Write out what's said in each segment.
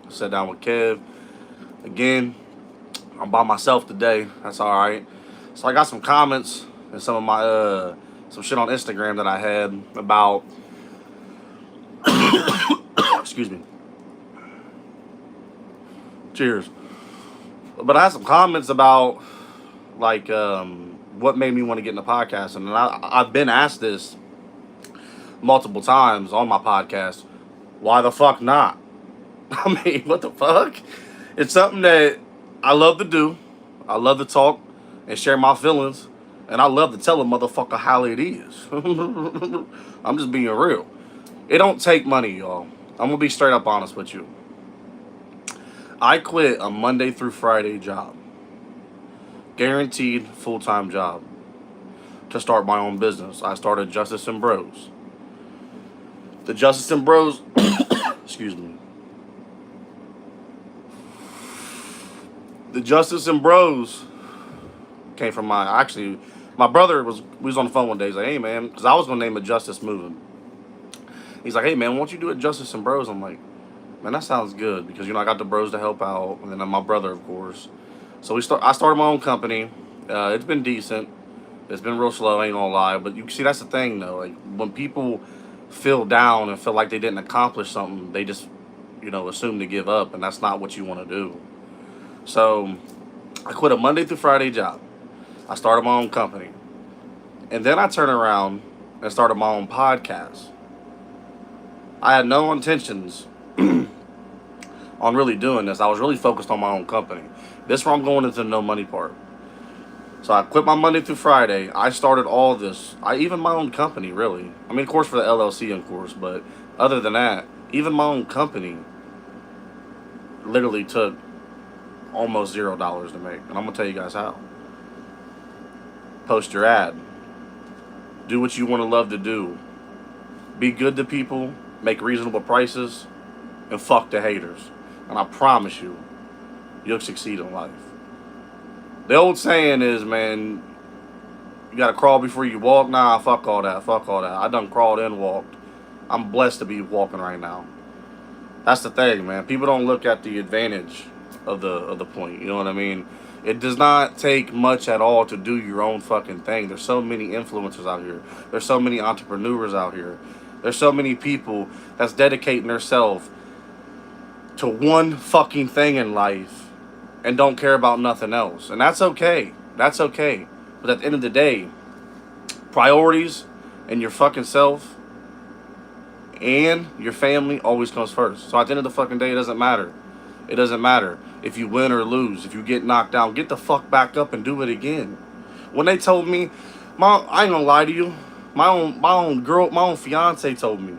Sit Down with Kev. Again, I'm by myself today. That's all right. So I got some comments and some of my some shit on Instagram that I had about excuse me. Cheers. But I had some comments about like what made me want to get into podcasting, and I've been asked this multiple times on my podcast. Why the fuck not? I mean, what the fuck? It's something that I love to do. I love to talk and share my feelings, and I love to tell a motherfucker how it is. I'm just being real. It don't take money, y'all. I'm gonna be straight up honest with you. I quit a Monday through Friday job, guaranteed full-time job, to start my own business. I started Justice and Bros. The Justice and Bros, excuse me. The Justice and Bros came from my brother we was on the phone one day. He's like, hey man, because I was gonna name it Justice Movement. He's like, hey man, why don't you do it Justice and Bros? I'm like, man, that sounds good because I got the bros to help out, and then my brother, of course. So I started my own company. It's been decent. It's been real slow, ain't gonna lie. But you see, that's the thing though. Like when people feel down and feel like they didn't accomplish something, they just assume to give up, and that's not what you want to do. So I quit a Monday through Friday job. I started my own company, and then I turned around and started my own podcast. I had no intentions on really doing this. I was really focused on my own company. This is where I'm going into the no money part. So I quit my Monday through Friday. I started all this. Even my own company, really. I mean, of course, for the LLC, of course. But other than that, even my own company literally took almost $0 to make. And I'm going to tell you guys how. Post your ad. Do what you want to love to do. Be good to people. Make reasonable prices. And fuck the haters. And I promise you, you'll succeed in life. The old saying is, man, you gotta crawl before you walk. Nah, fuck all that. Fuck all that. I done crawled and walked. I'm blessed to be walking right now. That's the thing, man. People don't look at the advantage of the point. You know what I mean? It does not take much at all to do your own fucking thing. There's so many influencers out here. There's so many entrepreneurs out here. There's so many people that's dedicating themselves to one fucking thing in life and don't care about nothing else. And that's okay. That's okay. But at the end of the day, priorities and your fucking self and your family always comes first. So at the end of the fucking day, it doesn't matter. It doesn't matter if you win or lose. If you get knocked down, get the fuck back up and do it again. When they told me, I ain't gonna lie to you, my own fiance told me,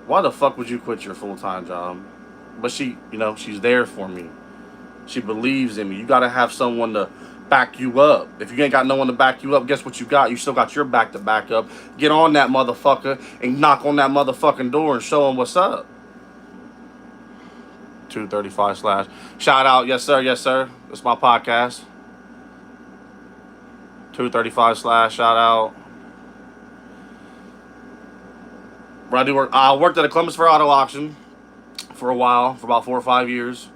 why the fuck would you quit your full-time job? But she's there for me. She believes in me. You gotta have someone to back you up. If you ain't got no one to back you up, guess what you got? You still got your back to back up. Get on that motherfucker and knock on that motherfucking door and show them what's up. 235 / shout out, yes sir, yes sir. It's my podcast. 235 / shout out. Where I do work. I worked at a Columbus Fair auto auction for a while, for about 4 or 5 years.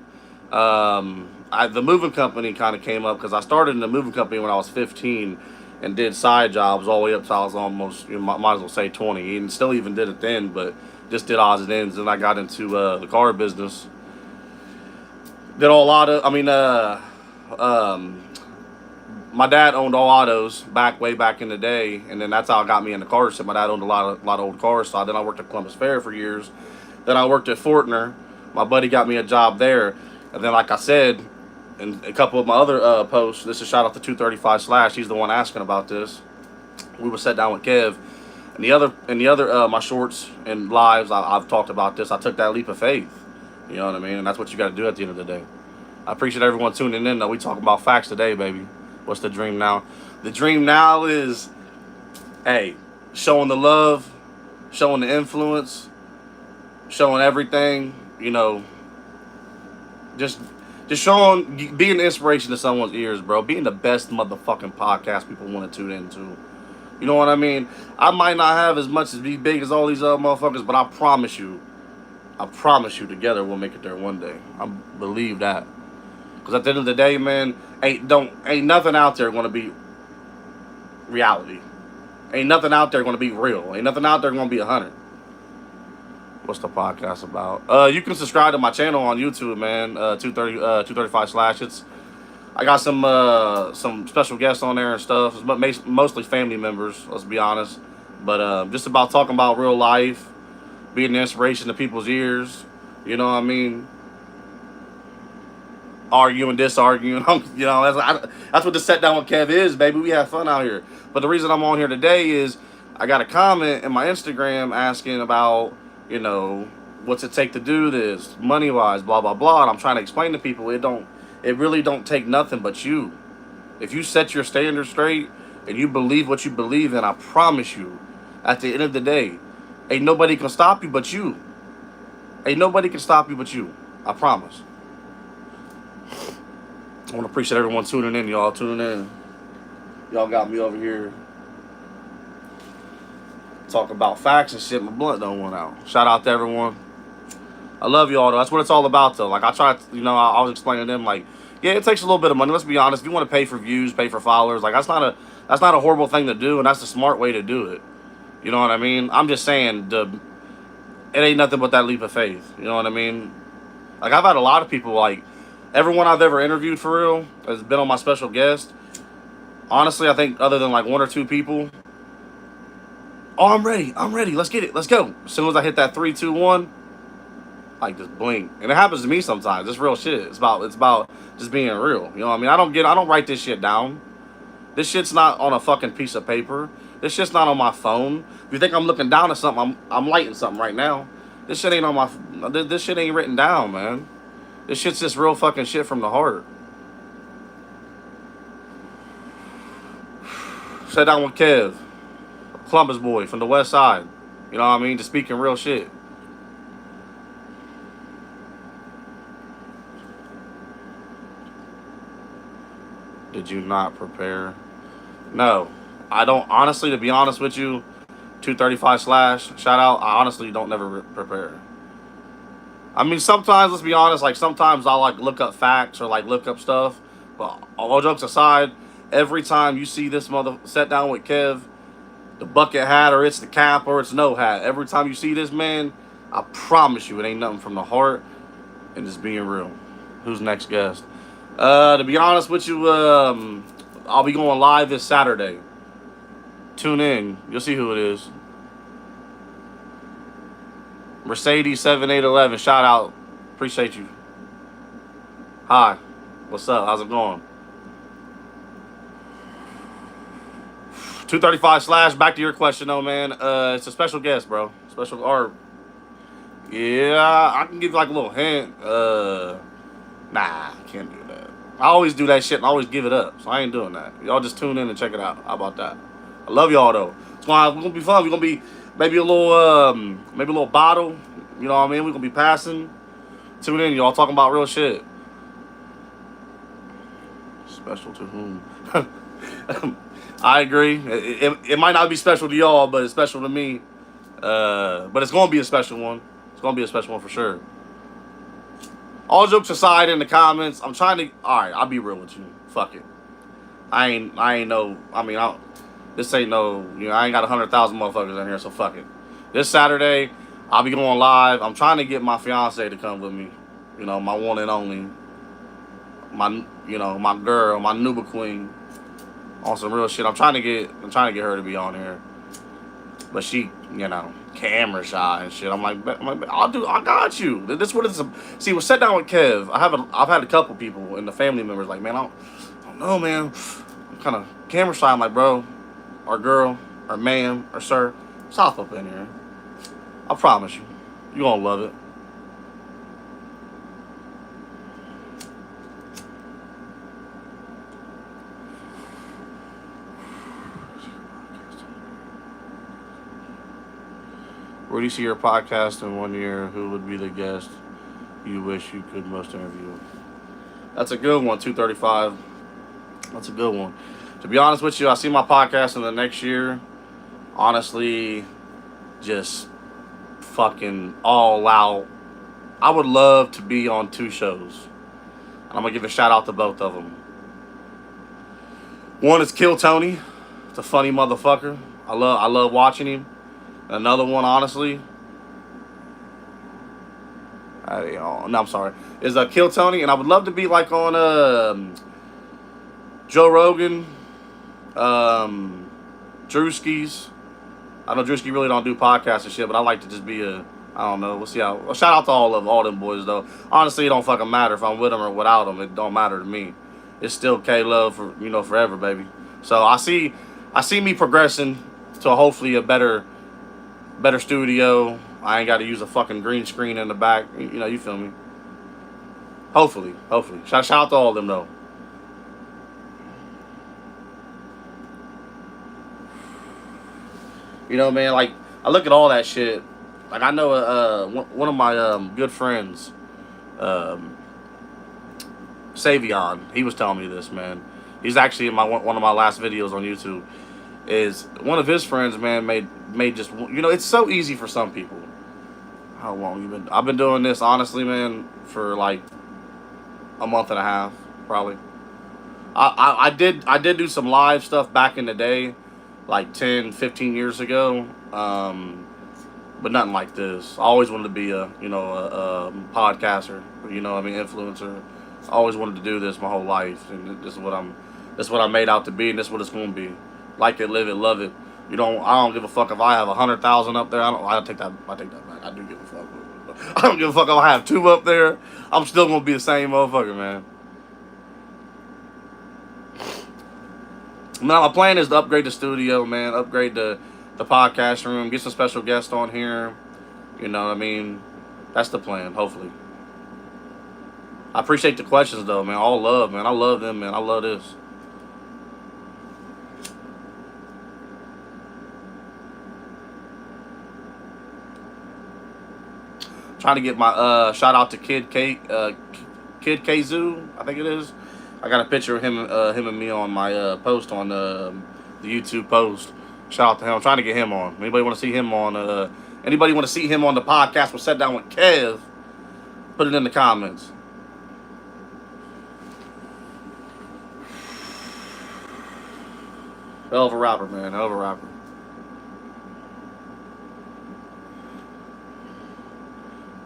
The moving company kind of came up because I started in the moving company when I was 15 and did side jobs all the way up till I was almost, might as well say 20, and still even did it then, but just did odds and ends. And I got into the car business. Did a lot of, my dad owned all autos way back in the day, and then that's how it got me into cars. So my dad owned a lot of old cars. So then I worked at Columbus Fair for years. Then I worked at Fortner. My buddy got me a job there. And then, like I said, in a couple of my other posts, this is shout out to 235 / he's the one asking about this. We were Sit Down with Kev. And the other my shorts and lives, I've talked about this. I took that leap of faith. You know what I mean? And that's what you got to do at the end of the day. I appreciate everyone tuning in, though. We talking about facts today, baby. What's the dream now? The dream now is, hey, showing the love, showing the influence, showing everything, just showing, being an inspiration to someone's ears, bro. Being the best motherfucking podcast people want to tune into. You know what I mean? I might not have as much as be big as all these other motherfuckers, but I promise you, I promise you, together we'll make it there one day. I believe that. Because at the end of the day, man, ain't nothing out there gonna be reality. Ain't nothing out there gonna be real. Ain't nothing out there gonna be 100. What's the podcast about? You can subscribe to my channel on YouTube, man. 235 slash. I got some special guests on there and stuff. It's mostly family members. Let's be honest. But just about talking about real life, being an inspiration to people's ears. You know what I mean? Arguing, disarguing. You know, that's what the Sit Down with Kev is, baby. We have fun out here. But the reason I'm on here today is I got a comment in my Instagram asking about, you know, what's it take to do this, money wise, blah blah blah. And I'm trying to explain to people it really don't take nothing but you. If you set your standards straight and you believe what you believe in, I promise you, at the end of the day, ain't nobody can stop you but you. Ain't nobody can stop you but you. I promise. I want to appreciate everyone tuning in, y'all. Tuning in. Y'all got me over here talking about facts and shit. My blunt don't want out. Shout out to everyone. I love y'all, though. That's what it's all about, though. Like, I try to, you know, I was explaining to them, like, yeah, it takes a little bit of money. Let's be honest. If you want to pay for views, pay for followers, like, that's not a horrible thing to do, and that's the smart way to do it. You know what I mean? I'm just saying, it ain't nothing but that leap of faith. You know what I mean? Like, I've had a lot of people, like, everyone I've ever interviewed for real has been on my special guest. Honestly, I think other than like 1 or 2 people. Oh, I'm ready. Let's get it. Let's go. As soon as I hit that 3, 2, 1, like just blink. And it happens to me sometimes. It's real shit. It's about just being real. You know what I mean? I don't write this shit down. This shit's not on a fucking piece of paper. This shit's not on my phone. If you think I'm looking down at something, I'm lighting something right now. This shit ain't on my. This shit ain't written down, man. This shit's just real fucking shit from the heart. Sit Down with Kev, Columbus boy from the west side. You know what I mean? Just speaking real shit. Did you not prepare? No. I don't, honestly, to be honest with you, 235 slash, shout out, I honestly don't never prepare. I mean, sometimes, let's be honest, like, sometimes I'll, like, look up facts or, like, look up stuff. But all jokes aside, every time you see this Sit Down with Kev, the bucket hat or it's the cap or it's no hat, every time you see this man, I promise you it ain't nothing from the heart and just being real. Who's next guest? To be honest with you, I'll be going live this Saturday. Tune in. You'll see who it is. Mercedes 7811, shout out. Appreciate you. Hi. What's up? How's it going? 235 slash, back to your question though, man. It's a special guest, bro. Special or yeah, I can give you like a little hint. Nah, I can't do that. I always do that shit and I always give it up. So I ain't doing that. Y'all just tune in and check it out. How about that? I love y'all though. It's gonna be fun. We're gonna be maybe a little bottle. You know what I mean? We're gonna be passing. Tune in, y'all talking about real shit. Special to whom? I agree. It might not be special to y'all, but it's special to me. But it's gonna be a special one. It's gonna be a special one for sure. All jokes aside, in the comments, I'm trying to. All right, I'll be real with you. Fuck it. I ain't no. I mean, this ain't no. You know, I ain't got 100,000 motherfuckers in here, so fuck it. This Saturday, I'll be going live. I'm trying to get my fiance to come with me. You know, my one and only. My girl, my Nuba queen. On some real shit. I'm trying to get her to be on here. But she, you know, camera shy and shit. I'm like, I got you. This what it's. See, with Sit Down with Kev, I've had a couple people and the family members like, man, I don't know, man. I'm kind of camera shy. I'm like, bro, or girl, or ma'am, or sir, stop up in here. I promise you, you gonna love it. Where do you see your podcast in 1 year? Who would be the guest you wish you could most interview? That's a good one, 235. That's a good one. To be honest with you, I see my podcast in the next year. Honestly, just fucking all out I would love to be on 2 shows. And I'm gonna give a shout out to both of them. One is Kill Tony. It's a funny motherfucker. I love watching him. Another one, honestly, no, I'm sorry, is Kill Tony, and I would love to be like on Joe Rogan, Drewski's. I know Drewski really don't do podcasts and shit, but I like to just be I don't know. We'll see how. Well, shout out to all them boys though. Honestly, it don't fucking matter if I'm with them or without them. It don't matter to me. It's still K Love for forever, baby. So I see me progressing to hopefully a better studio. I ain't got to use a fucking green screen in the back. You feel me? Hopefully. Shout out to all of them though. Man, like, I look at all that shit. Like, I know one of my good friends, Savion, he was telling me this, man. He's actually in one of my last videos on YouTube. Is one of his friends, man, made just, it's so easy for some people. How long you been? I've been doing this, honestly, man, for like a month and a half, probably. I did do some live stuff back in the day, like 10, 15 years ago, but nothing like this. I always wanted to be a podcaster, influencer. I always wanted to do this my whole life, and this is what I'm made out to be, and this is what it's going to be. Like it, live it, love it. I don't give a fuck if I have 100,000 up there. I take that back. I do give a fuck. I don't give a fuck if I have 2 up there. I'm still gonna be the same motherfucker, man. Now my plan is to upgrade the studio, man. Upgrade the podcast room. Get some special guests on here. That's the plan. Hopefully. I appreciate the questions though, man. All love, man. I love them, man. I love this. Trying to get my shout out to Kid Kazoo, I think it is. I got a picture of him and me on my post on the YouTube post. Shout out to him. I'm trying to get him on. Anybody want to see him on? Anybody want to see him on the podcast? We'll sit down with Kev. Put it in the comments. Hell of a rapper, man. Hell of a rapper.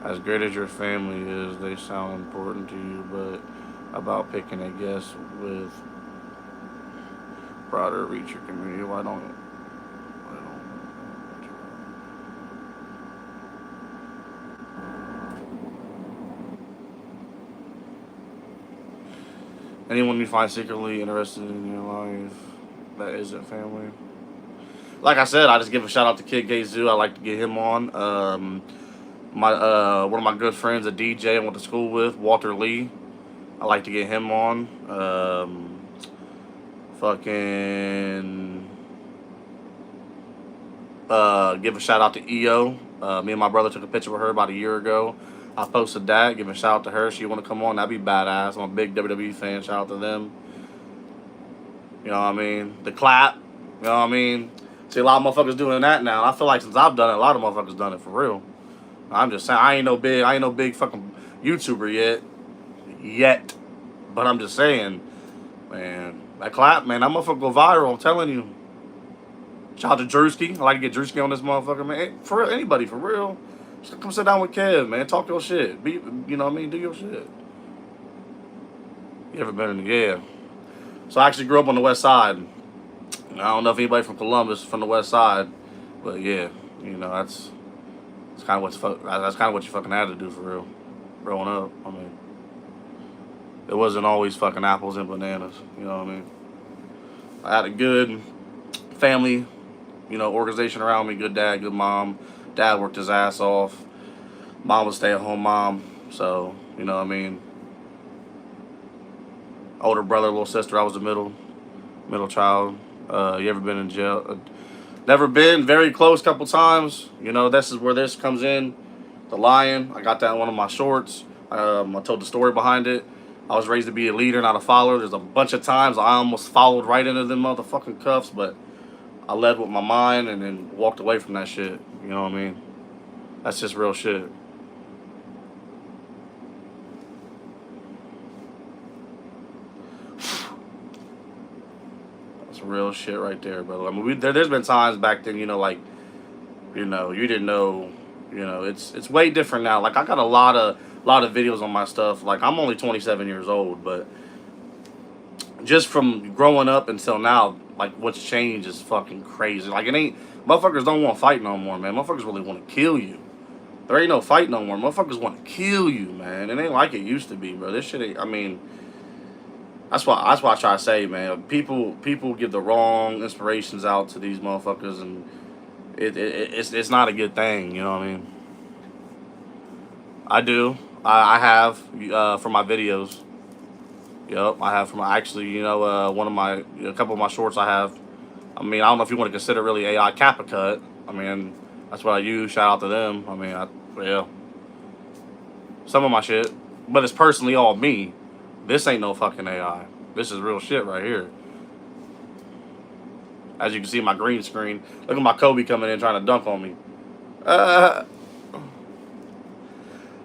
As great as your family is, they sound important to you, but about picking a guest with broader reach your community, why don't anyone you find secretly interested in your life that isn't family? Like I said, I just give a shout out to Kid Gazoo. I like to get him on. One of my good friends, a DJ I went to school with, Walter Lee. I like to get him on. Give a shout out to EO. Me and my brother took a picture with her about a year ago. I posted that. Give a shout out to her. She want to come on. That'd be badass. I'm a big WWE fan. Shout out to them. You know what I mean? The clap. You know what I mean? See, a lot of motherfuckers doing that now. I feel like since I've done it, a lot of motherfuckers done it for real. I'm just saying, I ain't no big fucking YouTuber yet. But I'm just saying, man, that clap, man, that motherfucker go viral. I'm telling you. Shout out to Drewski. I like to get Drewski on this motherfucker, man. For real, anybody, for real. Just come sit down with Kev, man. Talk your shit. Do your shit. You ever been in the, yeah. So I actually grew up on the west side. I don't know if anybody from Columbus from the west side, but yeah, that's kind of what you fucking had to do for real, growing up. I mean, it wasn't always fucking apples and bananas. You know what I mean? I had a good family, organization around me. Good dad, good mom. Dad worked his ass off. Mom was a stay-at-home mom. So, you know what I mean? Older brother, little sister. I was the middle child. You ever been in jail? Never been. Very close couple times. This is where this comes in. The lion. I got that in one of my shorts. I told the story behind it. I was raised to be a leader, not a follower. There's a bunch of times I almost followed right into them motherfucking cuffs, but I led with my mind and then walked away from that shit. You know what I mean? That's just real shit. It's real shit right there, brother. I mean, there's been times back then, you know, like, you know, you didn't know, you know, it's way different now. Like, I got a lot of videos on my stuff. Like, I'm only 27 years old, but just from growing up until now, like, what's changed is fucking crazy. Like, it ain't, motherfuckers don't want to fight no more, man. Motherfuckers really want to kill you. There ain't no fight no more. Motherfuckers want to kill you, man. It ain't like it used to be, bro. This shit ain't, I mean, that's why I try to say, man. People give the wrong inspirations out to these motherfuckers, and it's not a good thing. You know what I mean? I do. I have for my videos. Yep, I have for my, actually, you know, a couple of my shorts I have. I mean, I don't know if you want to consider really AI Kappa Cut. I mean, that's what I use. Shout out to them. I mean, yeah. Some of my shit, but it's personally all me. This ain't no fucking AI. This is real shit right here. As you can see, my green screen. Look at my Kobe coming in trying to dunk on me.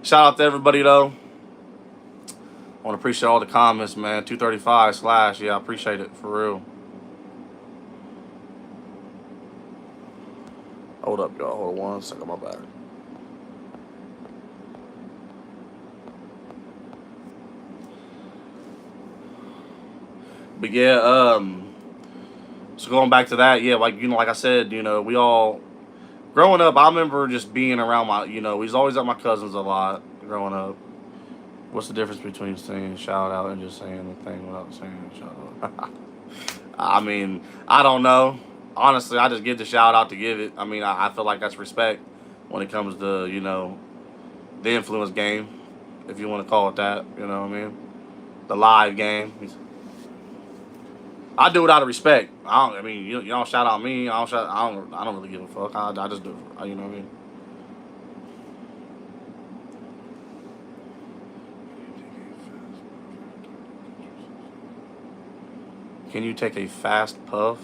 Shout out to everybody, though. I want to appreciate all the comments, man. 235 / yeah, I appreciate it, for real. Hold up, y'all. Hold on 1 second, my bad. But yeah, so going back to that, yeah, like, you know, like I said, you know, we all, growing up, I remember just being around my, you know, we was always at my cousins a lot growing up. What's the difference between saying shout out and just saying the thing without saying shout out? I mean, I don't know. Honestly, I just give the shout out to give it. I mean, I feel like that's respect when it comes to, you know, the influence game, if you want to call it that, you know what I mean? The live game. I do it out of respect. I mean, you don't shout out me. I don't really give a fuck. I just do it. You know what I mean? Can you take a fast puff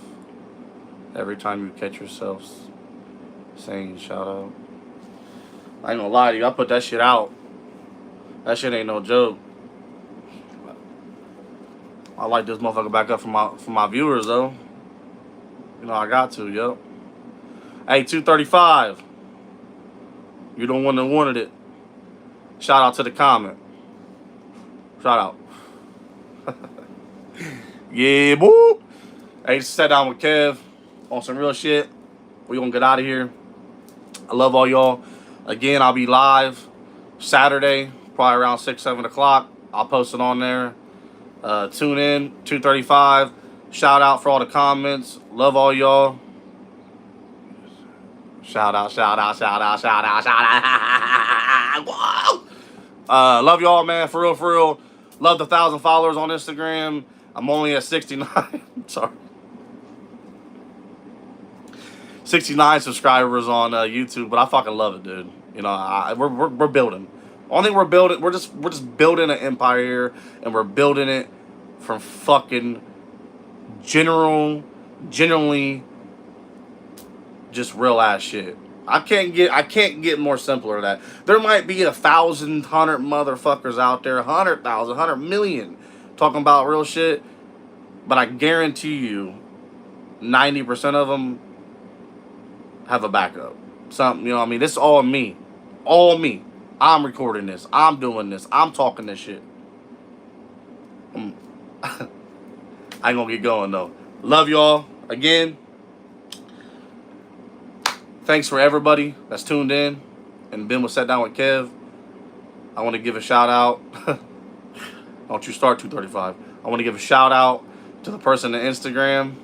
every time you catch yourself saying shout out? I ain't gonna lie to you. I put that shit out. That shit ain't no joke. I light this motherfucker back up for my viewers, though. You know I got to, yo. Hey, 235. You the one that wanted it. Shout out to the comment. Shout out. Yeah, boo. Hey, Sit Down with Kev on some real shit. We gonna get out of here. I love all y'all. Again, I'll be live Saturday, probably around 6, 7 o'clock. I'll post it on there. Tune in, 235. Shout out for all the comments. Love all y'all. Shout out, shout out, shout out, shout out, shout out. Whoa. Love y'all, man. For real, for real. Love the 1,000 followers on Instagram. I'm only at 69. Sorry. 69 subscribers on YouTube, but I fucking love it, dude. You know, we're building. Only thing we're building, we're just building an empire here, and we're building it from fucking genuinely just real ass shit. I can't get more simpler than that. There might be 1,000 motherfuckers out there, 100,000, 100 million talking about real shit, but I guarantee you 90% of them have a backup. Something, you know what I mean? This is all me. All me. I'm recording this. I'm doing this. I'm talking this shit. I ain't gonna get going, though. Love y'all. Again, thanks for everybody that's tuned in and been with Sit Down with Kev. I want to give a shout out. Don't you start 235. I want to give a shout out to the person on Instagram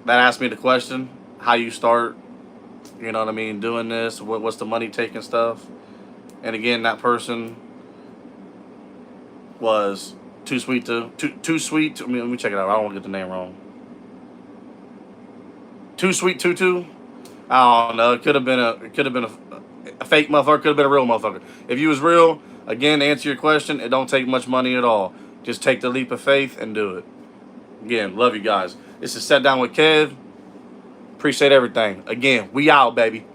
that asked me the question, how you start, you know what I mean, doing this, what's the money taking stuff. And again, that person was too sweet to, I mean, let me check it out. I don't want to get the name wrong. Too Sweet Tutu. I don't know. It could have been a fake motherfucker. Could have been a real motherfucker. If you was real, again, to answer your question, it don't take much money at all. Just take the leap of faith and do it. Again, love you guys. This is Sit Down with Kev. Appreciate everything. Again, we out, baby.